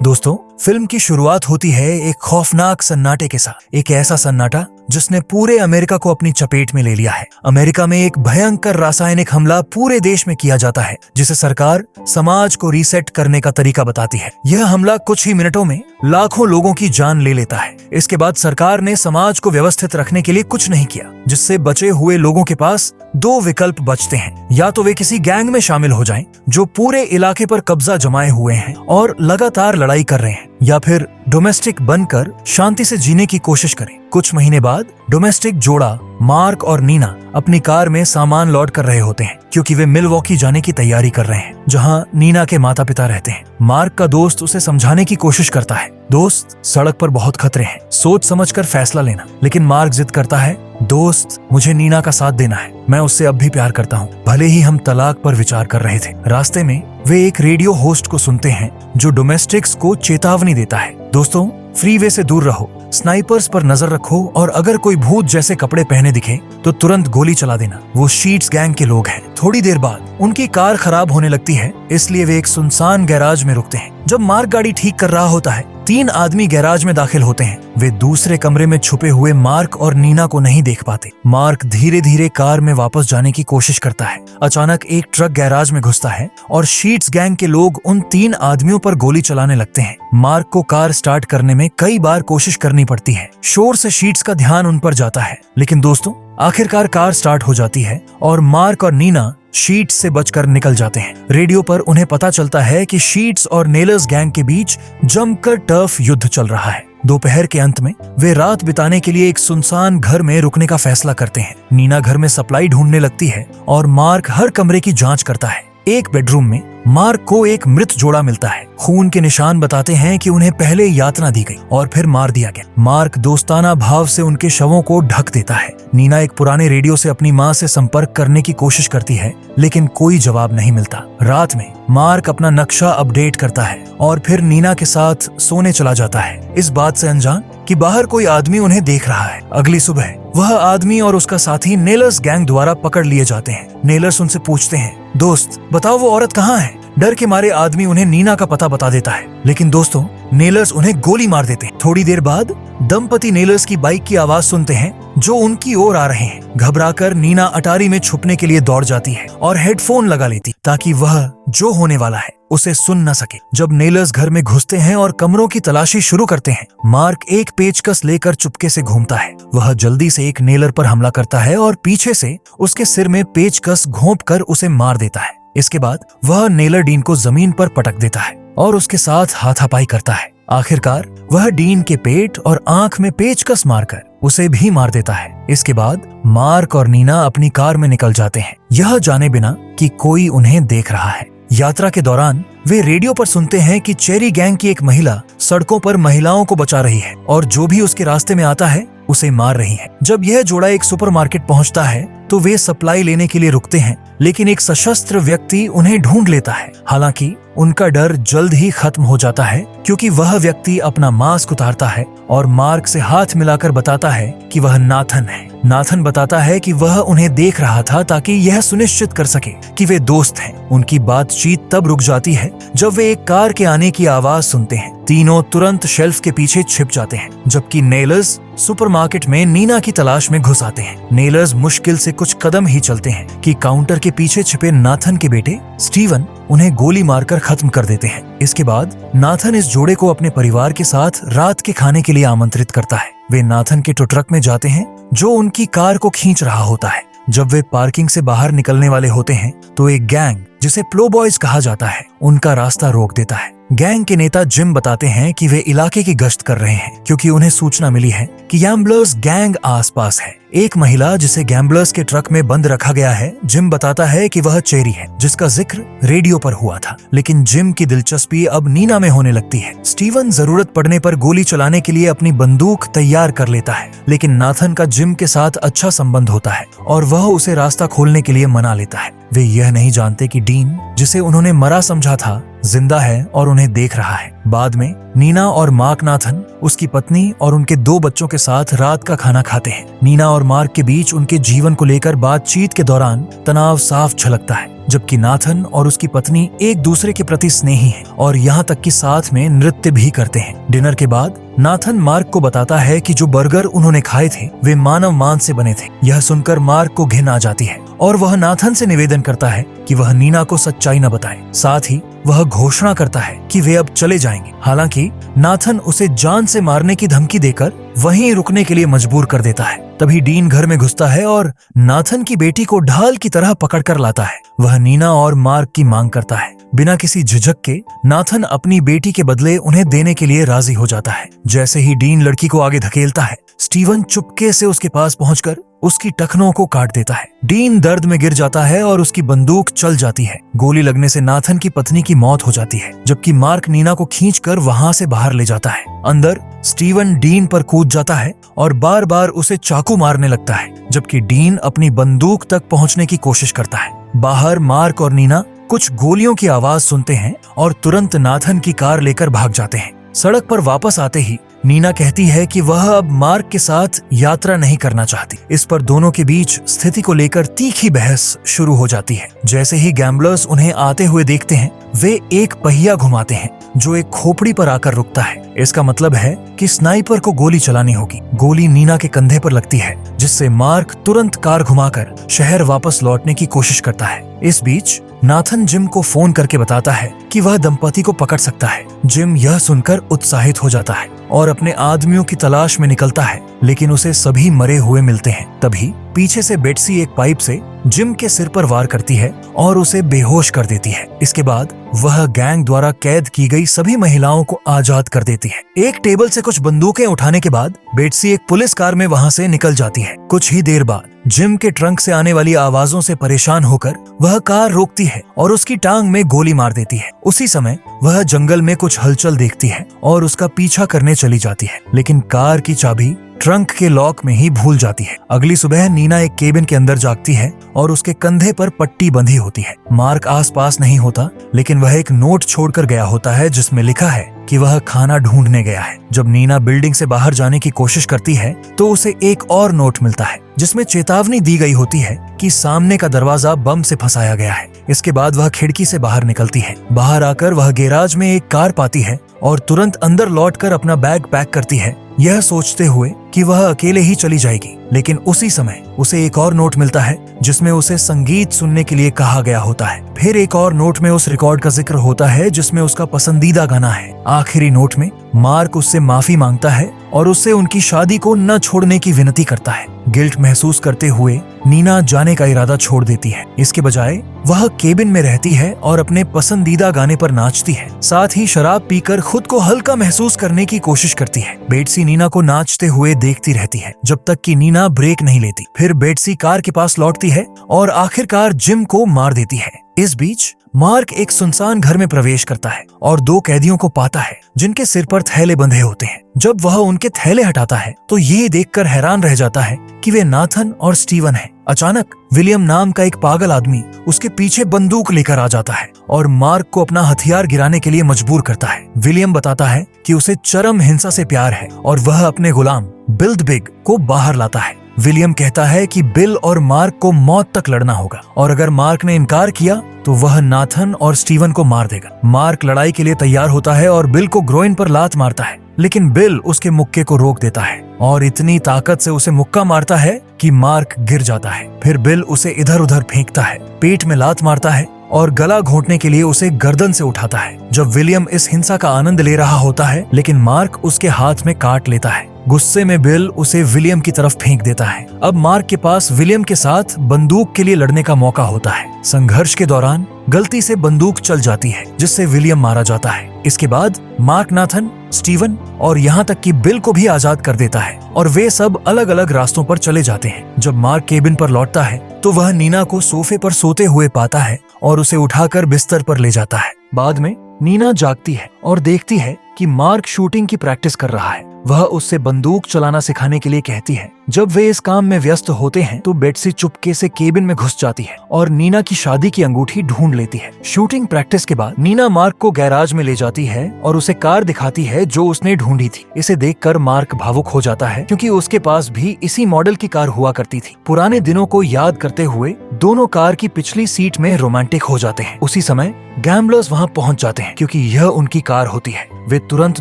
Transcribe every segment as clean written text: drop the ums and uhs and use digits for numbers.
दोस्तों, फिल्म की शुरुआत होती है एक खौफनाक सन्नाटे के साथ। एक ऐसा सन्नाटा जिसने पूरे अमेरिका को अपनी चपेट में ले लिया है। अमेरिका में एक भयंकर रासायनिक हमला पूरे देश में किया जाता है, जिसे सरकार समाज को रीसेट करने का तरीका बताती है। यह हमला कुछ ही मिनटों में लाखों लोगों की जान ले लेता है। इसके बाद सरकार ने समाज को व्यवस्थित रखने के लिए कुछ नहीं किया, जिससे बचे हुए लोगों के पास दो विकल्प बचते हैं। या तो वे किसी गैंग में शामिल हो जाएं, जो पूरे इलाके पर कब्जा जमाए हुए हैं और लगातार लड़ाई कर रहे हैं, या फिर डोमेस्टिक बनकर शांति से जीने की कोशिश करें। कुछ महीने बाद डोमेस्टिक जोड़ा मार्क और नीना अपनी कार में सामान लौट कर रहे होते हैं, क्योंकि वे मिलवॉकी जाने की तैयारी कर रहे हैं, जहां नीना के माता पिता रहते हैं। मार्क का दोस्त उसे समझाने की कोशिश करता है, दोस्त सड़क पर बहुत खतरे हैं, सोच समझकर फैसला लेना। लेकिन मार्क जिद करता है, दोस्त मुझे नीना का साथ देना है, मैं उससे अब भी प्यार करता हूँ, भले ही हम तलाक पर विचार कर रहे थे। रास्ते में वे एक रेडियो होस्ट को सुनते हैं जो डोमेस्टिक्स को चेतावनी देता है, दोस्तों फ्रीवे से दूर रहो, स्नाइपर्स पर नजर रखो और अगर कोई भूत जैसे कपड़े पहने दिखे तो तुरंत गोली चला देना। वो शीट्स गैंग के लोग हैं। थोड़ी देर बाद उनकी कार खराब होने लगती है, इसलिए वे एक सुनसान गैराज में रुकते हैं। जब मार्क गाड़ी ठीक कर रहा होता है, 3 आदमी गैराज में दाखिल होते हैं। वे दूसरे कमरे में छुपे हुए मार्क और नीना को नहीं देख पाते। मार्क धीरे धीरे कार में वापस जाने की कोशिश करता है। अचानक एक ट्रक गैराज में घुसता है और शीट्स गैंग के लोग उन 3 आदमियों पर गोली चलाने लगते हैं। मार्क को कार स्टार्ट करने में कई बार कोशिश करनी पड़ती है। शोर से शीट्स का ध्यान उन पर जाता है, लेकिन दोस्तों आखिरकार कार स्टार्ट हो जाती है और मार्क और नीना शीट्स से बचकर निकल जाते हैं। रेडियो पर उन्हें पता चलता है कि शीट्स और नेलर्स गैंग के बीच जमकर टफ युद्ध चल रहा है। दोपहर के अंत में वे रात बिताने के लिए एक सुनसान घर में रुकने का फैसला करते हैं। नीना घर में सप्लाई ढूंढने लगती है और मार्क हर कमरे की जांच करता है। एक बेडरूम में मार्क को एक मृत जोड़ा मिलता है। खून के निशान बताते हैं कि उन्हें पहले यातना दी गई और फिर मार दिया गया। मार्क दोस्ताना भाव से उनके शवों को ढक देता है। नीना एक पुराने रेडियो से अपनी माँ से संपर्क करने की कोशिश करती है, लेकिन कोई जवाब नहीं मिलता। रात में मार्क अपना नक्शा अपडेट करता है और फिर नीना के साथ सोने चला जाता है, इस बात से अनजान कि बाहर कोई आदमी उन्हें देख रहा है। अगली सुबह वह आदमी और उसका साथी नेलर्स गैंग द्वारा पकड़ लिए जाते हैं। नेलर्स उनसे पूछते हैं, दोस्त बताओ वो औरत कहाँ है? डर के मारे आदमी उन्हें नीना का पता बता देता है, लेकिन दोस्तों नेलर्स उन्हें गोली मार देते हैं। थोड़ी देर बाद दंपति नेलर्स की बाइक की आवाज सुनते हैं जो उनकी ओर आ रहे हैं। घबराकर नीना अटारी में छुपने के लिए दौड़ जाती है और हेडफोन लगा लेती, ताकि वह जो होने वाला है उसे सुन न सके। जब नेलर्स घर में घुसते हैं और कमरों की तलाशी शुरू करते हैं, मार्क एक पेचकस लेकर चुपके से घूमता है। वह जल्दी से एक नेलर पर हमला करता है और पीछे से उसके सिर में पेचकस घोंपकर उसे मार देता है। इसके बाद वह नेलर डीन को जमीन पर पटक देता है और उसके साथ हाथापाई करता है। आखिरकार वह डीन के पेट और आंख में पेचकस मारकर उसे भी मार देता है। इसके बाद मार्क और नीना अपनी कार में निकल जाते हैं, यह जाने बिना कि कोई उन्हें देख रहा है। यात्रा के दौरान वे रेडियो पर सुनते हैं कि चेरी गैंग की एक महिला सड़कों पर महिलाओं को बचा रही है और जो भी उसके रास्ते में आता है उसे मार रही है। जब यह जोड़ा एक सुपरमार्केट पहुंचता है तो वे सप्लाई लेने के लिए रुकते हैं, लेकिन एक सशस्त्र व्यक्ति उन्हें ढूंढ लेता है। हालांकि उनका डर जल्द ही खत्म हो जाता है, क्योंकि वह व्यक्ति अपना मास्क उतारता है और मार्क से हाथ मिलाकर बताता है कि वह नाथन है। नाथन बताता है कि वह उन्हें देख रहा था ताकि यह सुनिश्चित कर सके कि वे दोस्त हैं। उनकी बातचीत तब रुक जाती है जब वे एक कार के आने की आवाज सुनते हैं। तीनों तुरंत शेल्फ के पीछे छिप जाते हैं, जबकि नेलर्स सुपरमार्केट में नीना की तलाश में घुस आते हैं। नेलर्स मुश्किल से कुछ कदम ही चलते हैं कि काउंटर के पीछे छिपे नाथन के बेटे स्टीवन उन्हें गोली मारकर खत्म कर देते हैं। इसके बाद नाथन इस जोड़े को अपने परिवार के साथ रात के खाने के लिए आमंत्रित करता है। वे नाथन के ट्रक में जाते हैं जो उनकी कार को खींच रहा होता है। जब वे पार्किंग से बाहर निकलने वाले होते हैं तो एक गैंग, जिसे प्लो बॉयज कहा जाता है, उनका रास्ता रोक देता है। गैंग के नेता जिम बताते हैं कि वे इलाके की गश्त कर रहे हैं, क्योंकि उन्हें सूचना मिली है कि गैम्बलर्स गैंग आसपास है। एक महिला जिसे गैम्बलर्स के ट्रक में बंद रखा गया है, जिम बताता है कि वह चेरी है, जिसका जिक्र रेडियो पर हुआ था। लेकिन जिम की दिलचस्पी अब नीना में होने लगती है। स्टीवन जरूरत पड़ने पर गोली चलाने के लिए अपनी बंदूक तैयार कर लेता है, लेकिन नाथन का जिम के साथ अच्छा संबंध होता है और वह उसे रास्ता खोलने के लिए मना लेता है। वे यह नहीं जानते कि डीन, जिसे उन्होंने मरा समझा था, जिंदा है और उन्हें देख रहा है। बाद में नीना और मार्क नाथन उसकी पत्नी और उनके 2 बच्चों के साथ रात का खाना खाते हैं। नीना और मार्क के बीच उनके जीवन को लेकर बातचीत के दौरान तनाव साफ झलकता है, जबकि नाथन और उसकी पत्नी एक दूसरे के प्रति स्नेही हैं और यहाँ तक कि साथ में नृत्य भी करते हैं। डिनर के बाद नाथन मार्क को बताता है कि जो बर्गर उन्होंने खाए थे वे मानव मांस से बने थे। यह सुनकर मार्क को घिन आ जाती है और वह नाथन से निवेदन करता है कि वह नीना को सच्चाई न बताए। साथ ही वह घोषणा करता है कि वे अब चले जाएंगे। हालांकि नाथन उसे जान से मारने की धमकी देकर वहीं रुकने के लिए मजबूर कर देता है। तभी डीन घर में घुसता है और नाथन की बेटी को ढाल की तरह पकड़कर लाता है। वह नीना और मार्क की मांग करता है। बिना किसी झिझक के नाथन अपनी बेटी के बदले उन्हें देने के लिए राजी हो जाता है। जैसे ही डीन लड़की को आगे धकेलता है, स्टीवन चुपके से उसके पास पहुंचकर उसकी टखनों को काट देता है। डीन दर्द में गिर जाता है और उसकी बंदूक चल जाती है। गोली लगने से नाथन की पत्नी की मौत हो जाती है, जबकि मार्क नीना को खींचकर वहां से बाहर ले जाता है। अंदर स्टीवन डीन पर कूद जाता है और बार बार उसे चाकू मारने लगता है, जबकि डीन अपनी बंदूक तक पहुंचने की कोशिश करता है। बाहर मार्क और नीना कुछ गोलियों की आवाज सुनते हैं और तुरंत नाथन की कार लेकर भाग जाते हैं। सड़क पर वापस आते ही नीना कहती है कि वह अब मार्क के साथ यात्रा नहीं करना चाहती। इस पर दोनों के बीच स्थिति को लेकर तीखी बहस शुरू हो जाती है। जैसे ही गैम्बलर्स उन्हें आते हुए देखते हैं, वे एक पहिया घुमाते हैं जो एक खोपड़ी पर आकर रुकता है। इसका मतलब है कि स्नाइपर को गोली चलानी होगी। गोली नीना के कंधे पर लगती है, जिससे मार्क तुरंत कार घुमाकर शहर वापस लौटने की कोशिश करता है। इस बीच नाथन जिम को फोन करके बताता है कि वह दंपति को पकड़ सकता है। जिम यह सुनकर उत्साहित हो जाता है और अपने आदमियों की तलाश में निकलता है, लेकिन उसे सभी मरे हुए मिलते हैं। तभी पीछे से बेट्सी एक पाइप से जिम के सिर पर वार करती है और उसे बेहोश कर देती है। इसके बाद वह गैंग द्वारा कैद की गई सभी महिलाओं को आजाद कर देती है। एक टेबल से कुछ बंदूकें उठाने के बाद बेट्सी एक पुलिस कार में वहां से निकल जाती है। कुछ ही देर बाद जिम के ट्रंक से आने वाली आवाजों से परेशान होकर वह कार रोकती है और उसकी टांग में गोली मार देती है। उसी समय वह जंगल में कुछ हलचल देखती है और उसका पीछा करने चली जाती है, लेकिन कार की चाबी ट्रंक के लॉक में ही भूल जाती है। अगली सुबह नीना एक केबिन के अंदर जागती है और उसके कंधे पर पट्टी बंधी होती है। मार्क आसपास नहीं होता, लेकिन वह एक नोट छोड़कर गया होता है जिसमें लिखा है कि वह खाना ढूंढने गया है। जब नीना बिल्डिंग से बाहर जाने की कोशिश करती है तो उसे एक और नोट मिलता है जिसमें चेतावनी दी गई होती है कि सामने का दरवाजा बम से फंसाया गया है। इसके बाद वह खिड़की से बाहर निकलती है। बाहर आकर वह गैराज में एक कार पाती है और तुरंत अंदर लौटकर अपना बैग पैक करती है, यह सोचते हुए कि वह अकेले ही चली जाएगी। लेकिन उसी समय उसे एक और नोट मिलता है जिसमें उसे संगीत सुनने के लिए कहा गया होता है। फिर एक और नोट में उस रिकॉर्ड का जिक्र होता है जिसमें उसका पसंदीदा गाना है। आखिरी नोट में मार्क उससे माफी मांगता है और उससे उनकी शादी को न छोड़ने की विनती करता है। गिल्ट महसूस करते हुए नीना जाने का इरादा छोड़ देती है। इसके बजाय वह केबिन में रहती है और अपने पसंदीदा गाने पर नाचती है। साथ ही शराब पीकर खुद को हल्का महसूस करने की कोशिश करती है। बेट्सी नीना को नाचते हुए देखती रहती है जब तक कि नीना ब्रेक नहीं लेती। फिर बेट्सी कार के पास लौटती है और आखिरकार जिम को मार देती है। इस बीच मार्क एक सुनसान घर में प्रवेश करता है और 2 कैदियों को पाता है जिनके सिर पर थैले बंधे होते हैं। जब वह उनके थैले हटाता है तो ये देखकर हैरान रह जाता है कि वे नाथन और स्टीवन हैं। अचानक विलियम नाम का एक पागल आदमी उसके पीछे बंदूक लेकर आ जाता है और मार्क को अपना हथियार गिराने के लिए मजबूर करता है। विलियम बताता है कि उसे चरम हिंसा से प्यार है और वह अपने गुलाम बिल्डबिग को बाहर लाता है। विलियम कहता है कि बिल और मार्क को मौत तक लड़ना होगा और अगर मार्क ने इनकार किया तो वह नाथन और स्टीवन को मार देगा। मार्क लड़ाई के लिए तैयार होता है और बिल को ग्रोइन पर लात मारता है, लेकिन बिल उसके मुक्के को रोक देता है और इतनी ताकत से उसे मुक्का मारता है कि मार्क गिर जाता है। फिर बिल उसे इधर उधर फेंकता है, पेट में लात मारता है और गला घोंटने के लिए उसे गर्दन से उठाता है। जब विलियम इस हिंसा का आनंद ले रहा होता है, लेकिन मार्क उसके हाथ में काट लेता है। गुस्से में बिल उसे विलियम की तरफ फेंक देता है। अब मार्क के पास विलियम के साथ बंदूक के लिए लड़ने का मौका होता है। संघर्ष के दौरान गलती से बंदूक चल जाती है जिससे विलियम मारा जाता है। इसके बाद मार्क नाथन, स्टीवन और यहाँ तक कि बिल को भी आजाद कर देता है और वे सब अलग अलग रास्तों पर चले जाते हैं। जब मार्क केबिन पर लौटता है तो वह नीना को सोफे पर सोते हुए पाता है और उसे उठाकर बिस्तर पर ले जाता है। बाद में नीना जागती है और देखती है कि मार्क शूटिंग की प्रैक्टिस कर रहा है। वह उससे बंदूक चलाना सिखाने के लिए कहती है, जब वे इस काम में व्यस्त होते हैं तो बेट्सी चुपके से केबिन में घुस जाती है और नीना की शादी की अंगूठी ढूंढ लेती है। शूटिंग प्रैक्टिस के बाद नीना मार्क को गैराज में ले जाती है और उसे कार दिखाती है जो उसने ढूंढी थी। इसे देखकर मार्क भावुक हो जाता है क्योंकि उसके पास भी इसी मॉडल की कार हुआ करती थी। पुराने दिनों को याद करते हुए दोनों कार की पिछली सीट में रोमांटिक हो जाते हैं। उसी समय गैम्बलर्स वहां पहुंच जाते हैं क्योंकि यह उनकी कार होती है। वे तुरंत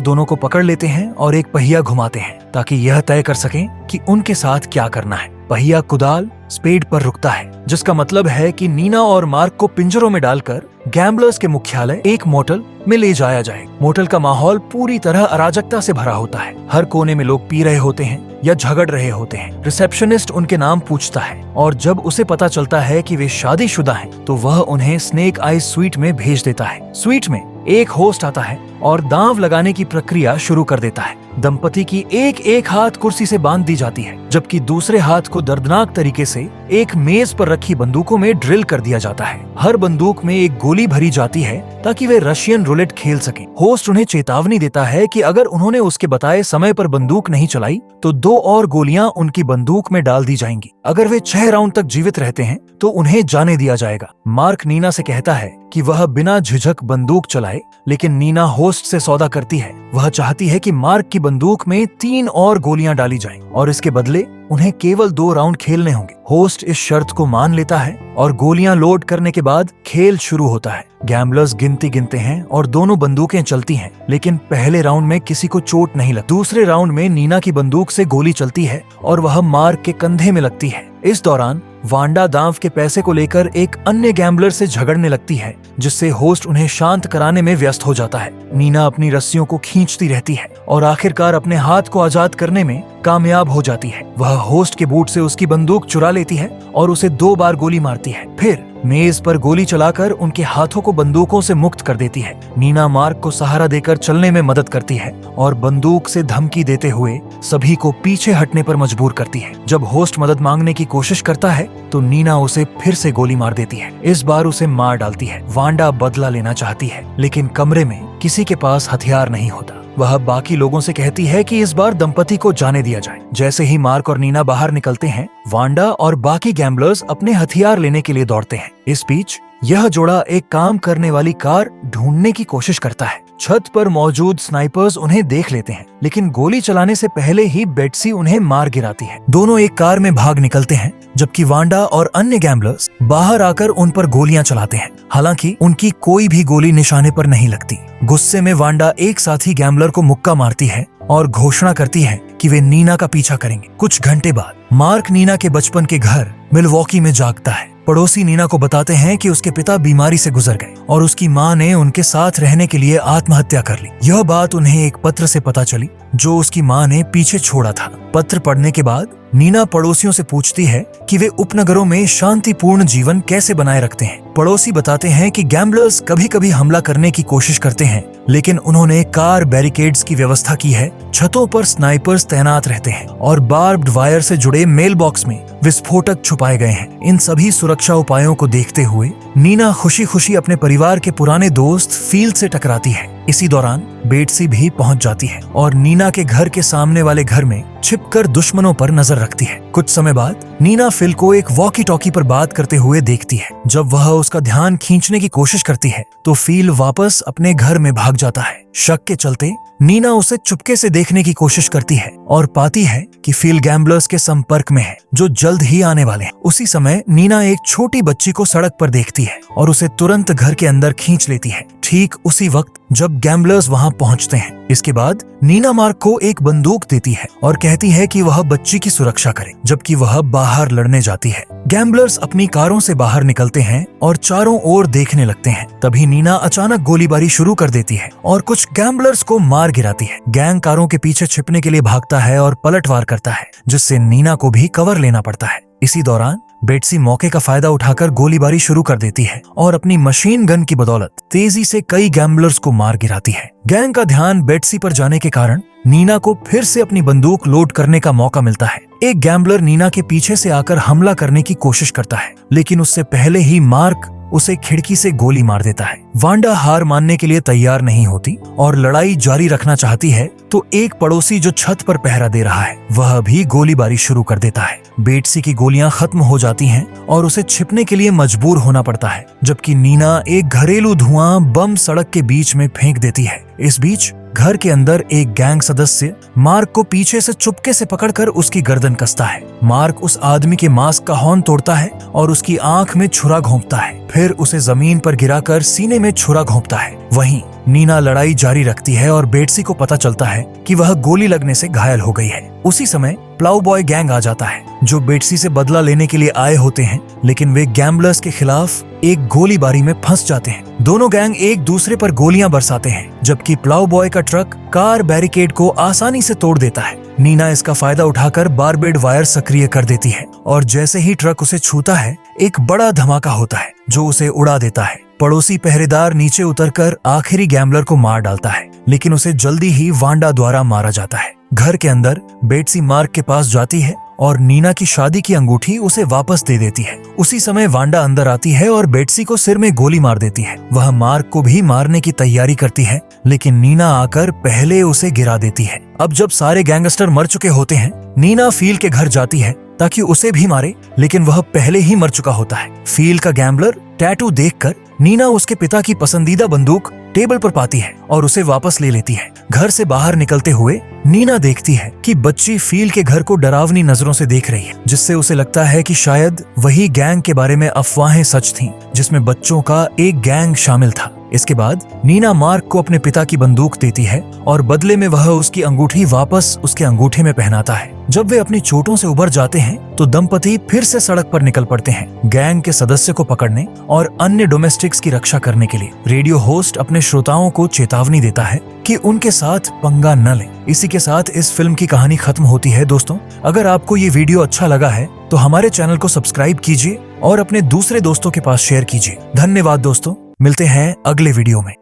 दोनों को पकड़ लेते हैं और एक पहिया घुमाते हैं ताकि यह तय कर सकें कि उनके साथ क्या करना है। पहिया कुदाल स्पेड पर रुकता है, जिसका मतलब है कि नीना और मार्क को पिंजरों में डालकर गैम्बलर्स के मुख्यालय एक मोटल में ले जाया जाए। मोटल का माहौल पूरी तरह अराजकता से भरा होता है। हर कोने में लोग पी रहे होते हैं या झगड़ रहे होते हैं। रिसेप्शनिस्ट उनके नाम पूछता है और जब उसे पता चलता है कि वे शादीशुदा हैं, तो वह उन्हें स्नेक आइज स्वीट में भेज देता है। स्वीट में एक होस्ट आता है और दांव लगाने की प्रक्रिया शुरू कर देता है। दंपति की एक हाथ कुर्सी से बांध दी जाती है, जबकि दूसरे हाथ को दर्दनाक तरीके से एक मेज पर रखी बंदूकों में ड्रिल कर दिया जाता है। हर बंदूक में एक गोली भरी जाती है ताकि वे रशियन रूलेट खेल सकें। होस्ट उन्हें चेतावनी देता है कि अगर उन्होंने उसके बताए समय पर बंदूक नहीं चलाई तो 2 और गोलियां उनकी बंदूक में डाल दी जाएंगी। अगर वे 6 राउंड तक जीवित रहते हैं तो उन्हें जाने दिया जाएगा। मार्क नीना से कहता है कि वह बिना झिझक बंदूक चलाए, लेकिन नीना होस्ट से सौदा करती है। वह चाहती है कि मार्क की बंदूक में 3 और गोलियां डाली जाएं और इसके बदले उन्हें केवल 2 राउंड खेलने होंगे। होस्ट इस शर्त को मान लेता है और गोलियां लोड करने के बाद खेल शुरू होता है। गैम्बलर्स गिनती गिनते हैं और दोनों बंदूकें चलती हैं, लेकिन पहले राउंड में किसी को चोट नहीं लगती। दूसरे राउंड में नीना की बंदूक से गोली चलती है और वह मार्क के कंधे में लगती है। इस दौरान वांडा दांव के पैसे को लेकर एक अन्य गैम्बलर से झगड़ने लगती है, जिससे होस्ट उन्हें शांत कराने में व्यस्त हो जाता है। नीना अपनी रस्सियों को खींचती रहती है और आखिरकार अपने हाथ को आजाद करने में कामयाब हो जाती है। वह होस्ट के बूट से उसकी बंदूक चुरा लेती है और उसे 2 बार गोली मारती है। फिर मेज पर गोली चलाकर उनके हाथों को बंदूकों से मुक्त कर देती है। नीना मार्क को सहारा देकर चलने में मदद करती है और बंदूक से धमकी देते हुए सभी को पीछे हटने पर मजबूर करती है। जब होस्ट मदद मांगने की कोशिश करता है तो नीना उसे फिर से गोली मार देती है। इस बार उसे मार डालती है। वांडा बदला लेना चाहती है, लेकिन कमरे में किसी के पास हथियार नहीं होता। वह बाकी लोगों से कहती है कि इस बार दंपति को जाने दिया जाए। जैसे ही मार्क और नीना बाहर निकलते हैं, वांडा और बाकी गैम्बलर्स अपने हथियार लेने के लिए दौड़ते हैं। इस बीच यह जोड़ा एक काम करने वाली कार ढूंढने की कोशिश करता है। छत पर मौजूद स्नाइपर्स उन्हें देख लेते हैं, लेकिन गोली चलाने से पहले ही बेट्सी उन्हें मार गिराती है। दोनों एक कार में भाग निकलते हैं, जबकि वांडा और अन्य गैम्बलर्स बाहर आकर उन पर गोलियां चलाते हैं। हालांकि उनकी कोई भी गोली निशाने पर नहीं लगती। गुस्से में वांडा एक साथी गैम्बलर को मुक्का मारती है और घोषणा करती है कि वे नीना का पीछा करेंगे। कुछ घंटे बाद मार्क नीना के बचपन के घर मिल्वॉकी में जागता है। पड़ोसी नीना को बताते हैं कि उसके पिता बीमारी से गुजर गए और उसकी मां ने उनके साथ रहने के लिए आत्महत्या कर ली। यह बात उन्हें एक पत्र से पता चली जो उसकी मां ने पीछे छोड़ा था। पत्र पढ़ने के बाद नीना पड़ोसियों से पूछती है कि वे उपनगरों में शांतिपूर्ण जीवन कैसे बनाए रखते हैं। पड़ोसी बताते हैं कि गैम्बलर्स कभी कभी हमला करने की कोशिश करते हैं, लेकिन उन्होंने कार बैरिकेड्स की व्यवस्था की है। छतों पर स्नाइपर्स तैनात रहते हैं और बार्ब्ड वायर से जुड़े मेल बॉक्स में विस्फोटक छुपाए गए हैं। इन सभी सुरक्षा उपायों को देखते हुए नीना खुशी खुशी अपने परिवार के पुराने दोस्त फील्ड से टकराती है। इसी दौरान बेट्सी भी पहुंच जाती है और नीना के घर के सामने वाले घर में छिपकर दुश्मनों पर नजर रखती है। कुछ समय बाद नीना फिल को एक वॉकी टॉकी पर बात करते हुए देखती है। जब वह उसका ध्यान खींचने की कोशिश करती है तो फील वापस अपने घर में भाग जाता है। शक के चलते नीना उसे चुपके से देखने की कोशिश करती है और पाती है कि फील गैम्बलर्स के संपर्क में है जो जल्द ही आने वाले हैं। उसी समय नीना एक छोटी बच्ची को सड़क पर देखती है और उसे तुरंत घर के अंदर खींच लेती है, ठीक उसी वक्त जब गैम्बलर्स वहां पहुंचते हैं। इसके बाद नीना मार्क को एक बंदूक देती है और कहती है कि वह बच्ची की सुरक्षा करे, जबकि वह बाहर लड़ने जाती है। गैम्बलर्स अपनी कारों से बाहर निकलते हैं और चारों ओर देखने लगते हैं। तभी नीना अचानक गोलीबारी शुरू कर देती है और कुछ गैम्बलर्स को मार गिराती है। गैंग कारों के पीछे छिपने के लिए भागता है और पलटवार करता है, जिससे नीना को भी कवर लेना पड़ता है। इसी दौरान बेट्सी मौके का फायदा उठाकर गोलीबारी शुरू कर देती है और अपनी मशीन गन की बदौलत तेजी से कई गैम्बलर्स को मार गिराती है। गैंग का ध्यान बेट्सी पर जाने के कारण नीना को फिर से अपनी बंदूक लोड करने का मौका मिलता है। एक गैम्बलर नीना के पीछे से आकर हमला करने की कोशिश करता है, लेकिन उससे पहले ही मार्क उसे खिड़की से गोली मार देता है। वांडा हार मानने के लिए तैयार नहीं होती और लड़ाई जारी रखना चाहती है, तो एक पड़ोसी जो छत पर पहरा दे रहा है वह भी गोलीबारी शुरू कर देता है। बेट्सी की गोलियां खत्म हो जाती हैं और उसे छिपने के लिए मजबूर होना पड़ता है, जबकि नीना एक घरेलू धुआं बम सड़क के बीच में फेंक देती है। इस बीच घर के अंदर एक गैंग सदस्य मार्क को पीछे से चुपके से पकड़कर उसकी गर्दन कसता है। मार्क उस आदमी के मास्क का हॉर्न तोड़ता है और उसकी आंख में छुरा घोंपता है, फिर उसे जमीन पर गिराकर सीने में छुरा घोंपता है। वहीं नीना लड़ाई जारी रखती है और बेट्सी को पता चलता है कि वह गोली लगने से घायल हो गई है। उसी समय प्लाउ बॉय गैंग आ जाता है, जो बेट्सी से बदला लेने के लिए आए होते हैं, लेकिन वे गैम्बलर्स के खिलाफ एक गोलीबारी में फंस जाते हैं। दोनों गैंग एक दूसरे पर गोलियां बरसाते हैं, जबकि प्लाउ बॉय का ट्रक कार बैरिकेड को आसानी से तोड़ देता है। नीना इसका फायदा उठाकर बारबेड वायर सक्रिय कर देती है और जैसे ही ट्रक उसे छूता है, एक बड़ा धमाका होता है जो उसे उड़ा देता है। पड़ोसी पहरेदार नीचे उतरकर आखिरी गैम्बलर को मार डालता है, लेकिन उसे जल्दी ही वांडा द्वारा मारा जाता है। घर के अंदर बेट्सी मार्क के पास जाती है और नीना की शादी की अंगूठी उसे वापस दे देती है। उसी समय वांडा अंदर आती है और बेट्सी को सिर में गोली मार देती है। वह मार्क को भी मारने की तैयारी करती है, लेकिन नीना आकर पहले उसे गिरा देती है। अब जब सारे गैंगस्टर मर चुके होते हैं, नीना फील के घर जाती है ताकि उसे भी मारे, लेकिन वह पहले ही मर चुका होता है। फील का गैम्बलर टैटू देखकर नीना उसके पिता की पसंदीदा बंदूक टेबल पर पाती है और उसे वापस ले लेती है। घर से बाहर निकलते हुए नीना देखती है कि बच्ची फील के घर को डरावनी नजरों से देख रही है, जिससे उसे लगता है कि शायद वही गैंग के बारे में अफवाहें सच थीं, जिसमें बच्चों का एक गैंग शामिल था। इसके बाद नीना मार्क को अपने पिता की बंदूक देती है और बदले में वह उसकी अंगूठी वापस उसके अंगूठे में पहनाता है। जब वे अपनी चोटों से उबर जाते हैं तो दंपति फिर से सड़क पर निकल पड़ते हैं, गैंग के सदस्य को पकड़ने और अन्य डोमेस्टिक्स की रक्षा करने के लिए। रेडियो होस्ट अपने श्रोताओं को चेतावनी देता है कि उनके साथ पंगा न लें। इसी के साथ इस फिल्म की कहानी खत्म होती है। दोस्तों, अगर आपको ये वीडियो अच्छा लगा है तो हमारे चैनल को सब्सक्राइब कीजिए और अपने दूसरे दोस्तों के पास शेयर कीजिए। धन्यवाद दोस्तों, मिलते हैं अगले वीडियो में।